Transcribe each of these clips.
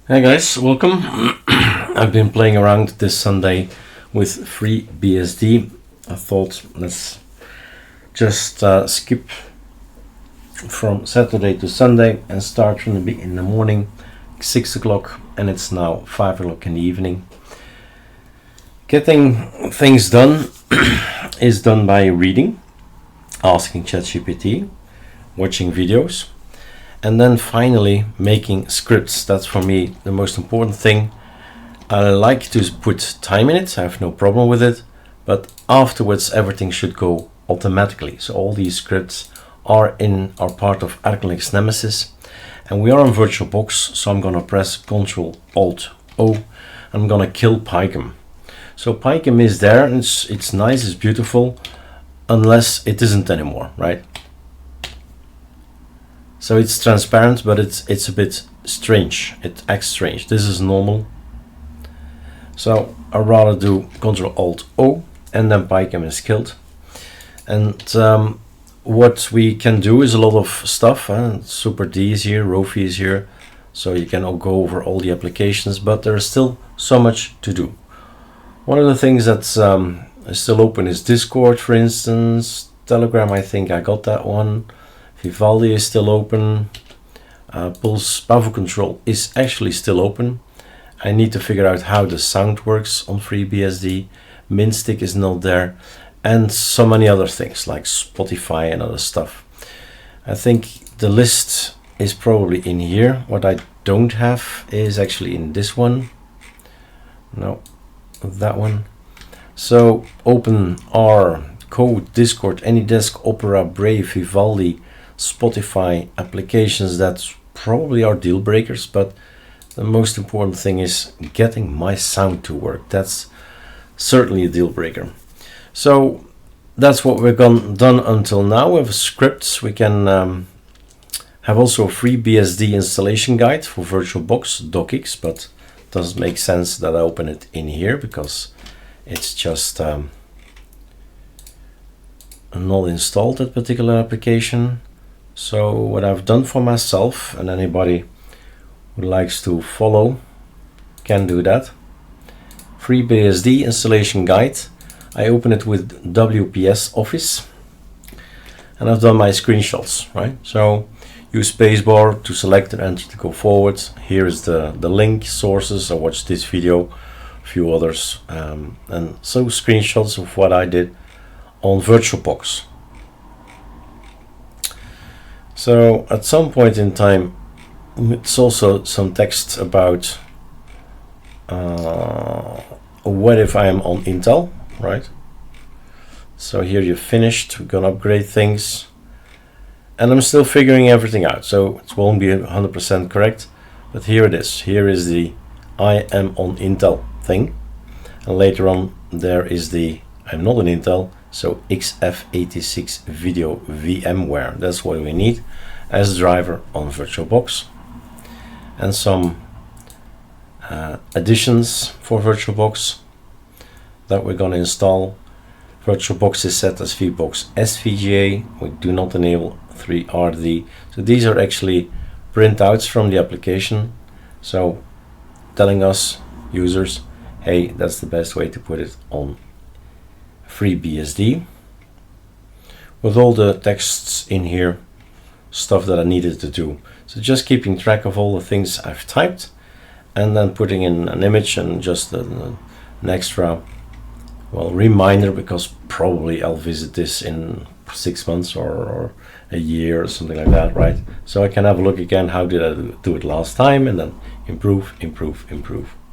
Hey guys, welcome. I've been playing around this Sunday with Freebsd. I thought let's just skip from Saturday to Sunday and start from in the morning, 6 o'clock, and it's now 5 o'clock in the evening. Getting things done is done by reading, asking ChatGPT, watching videos, and then finally making scripts. That's for me the most important thing. I like to put time in it, I have no problem with it, but afterwards everything should go automatically. So all these scripts are part of ArcoLinux Nemesis, and we are on VirtualBox, so I'm gonna press Ctrl-Alt-O and I'm gonna kill Pygam. So Pygam is there, and it's nice, it's beautiful, unless it isn't anymore, right? So it's transparent, but it's a bit strange. It acts strange. This is normal. So I'd rather do Ctrl-Alt-O and then Pygam is killed. And what we can do is a lot of stuff. Super D is here, Rofi is here. So you can go over all the applications, but there's still so much to do. One of the things that's is still open is Discord, for instance. Telegram, I think I got that one. Vivaldi is still open. Pulse Power Control is actually still open. I need to figure out how the sound works on FreeBSD. Minstick is not there, and so many other things like Spotify and other stuff. I think the list is probably in here. What I don't have is actually in this one. No, that one. So open R, Code, Discord, AnyDesk, Opera, Brave, Vivaldi, Spotify, applications that probably are deal breakers, but the most important thing is getting my sound to work. That's certainly a deal breaker. So that's what we've done until now. We have scripts. We can have also a FreeBSD installation guide for VirtualBox docx, but it doesn't make sense that I open it in here because it's just not installed, that particular application. So what I've done for myself, and anybody who likes to follow can do that. FreeBSD installation guide. I open it with WPS Office, and I've done my screenshots, right? So use spacebar to select and enter to go forward. Here is the link, sources. I watched this video, a few others, and so screenshots of what I did on VirtualBox. So at some point in time, it's also some text about what if I am on Intel, right? So here you're finished, we're gonna upgrade things, and I'm still figuring everything out, so it won't be 100% correct, but here it is. Here is the I am on Intel thing, and later on there is the I'm not on Intel, so XF86 video VMware. That's what we need as a driver on VirtualBox, and some additions for VirtualBox that we're going to install. VirtualBox is set as VBox SVGA. We do not enable 3RD. So these are actually printouts from the application, so telling us users, hey, that's the best way to put it on FreeBSD, with all the texts in here, stuff that I needed to do. So just keeping track of all the things I've typed, and then putting in an image and just an extra, well, reminder, because probably I'll visit this in 6 months or a year or something like that, right? So I can have a look again, how did I do it last time, and then improve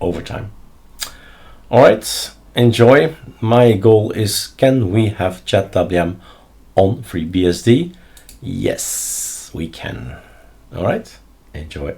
over time. All right. Enjoy. My goal is, can we have Chadwm on FreeBSD? Yes, we can. All right, enjoy.